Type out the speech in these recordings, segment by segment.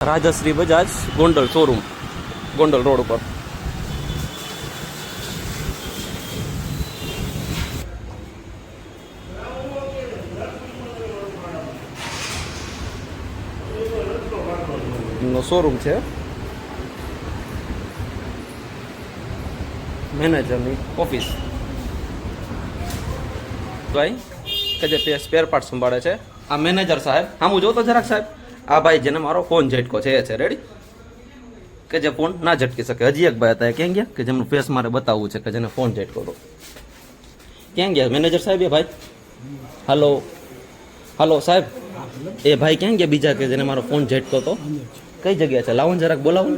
Rajshree Bajaj Gondal showroom, Gondal road ઉપર. નો showroom છે. મેનેજરની ઓફિસ ભાઈ કે જે સ્પેર પાર્ટ સંભાળે છે. આ મેનેજર સાહેબ, હા હું જોતો જરાક સાહેબ. આ ભાઈ જેને મારો ફોન ઝટકો છે એ છે. રેડી? કે જે ફોન ના ઝટકી શકે. હજી એક ભાઈ હતા, ક્યાં ગયા? કે જેમનું ફેસ મારે બતાવવું છે, કે જેને ફોન ઝટકો હતો. ક્યાં ગયા મેનેજર સાહેબ? એ ભાઈ હલો હલો સાહેબ, એ ભાઈ ક્યાં ગયા બીજા કે જેને મારો ફોન ઝટકો હતો? કઈ જગ્યા છે? લાવો ને જરાક, બોલાવો.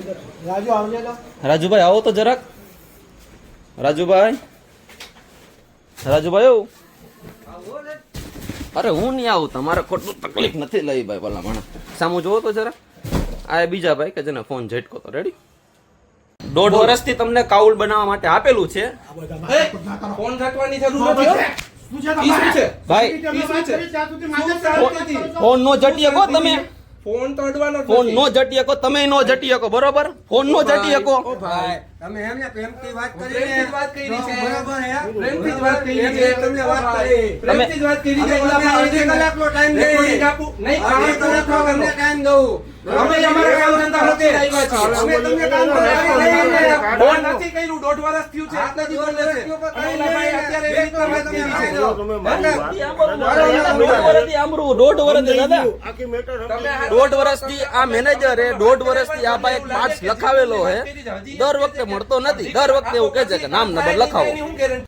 રાજુભાઈ આવો તો જરાક. રાજુભાઈ, રાજુભાઈ આવું. અરે હું નહીં આવું, તમારે ખોટું તકલીફ નથી લઈ ભાઈ. ભલા મને સામું જોવો તો જરા. આ બીજા ભાઈ કે જેને ફોન ઝટકો તો. રેડી? 1.5 વર્ષથી તમને કાઉલ બનાવવા માટે આપેલું છે. ફોન ઝટવાની જરૂર નથી ભાઈ ફોન નો ઝટી શકો તમે. ફોન તો અડવાનો ફોન નો ઝટી શકો તમે, નો ઝટી શકો. બરોબર? ફોન નો ઝટી શકો. ઓ ભાઈ તમે એમને પ્રેમથી વાત પ્રેમથી જ વાત કરી છે. બરાબર હે? પ્રેમથી જ વાત કરી છે. તમને વાત કરી. પ્રેમથી જ વાત કરી છે. અમે અડધી કલાકનો ટાઈમ રેકોર્ડિંગ દઈએ. આપું નહીં. અડધી કલાકનો તમને ટાઈમ દઉં. અમે અમારા કામ ધંધા હોતે આવ્યા છીએ. અમે તમને કામ કરવા ફોન નથી કર્યું, 1.5 વર્ષ થયું છે. આટલા દિવસ છે. અને ઓલા ભાઈ અત્યારે એવી રીતના વાત કરી છે. 1.5 વર્ષથી દાદા, 1.5 વર્ષથી આ મેનેજરે 1.5 વર્ષથી આ ભાઈ પાર્ટ્સ લખાવેલો હે. દર વખતે મળતો નથી. દર વખતે એવું કહે છે કે નામ નંબર લખાવો. એની હું guarantee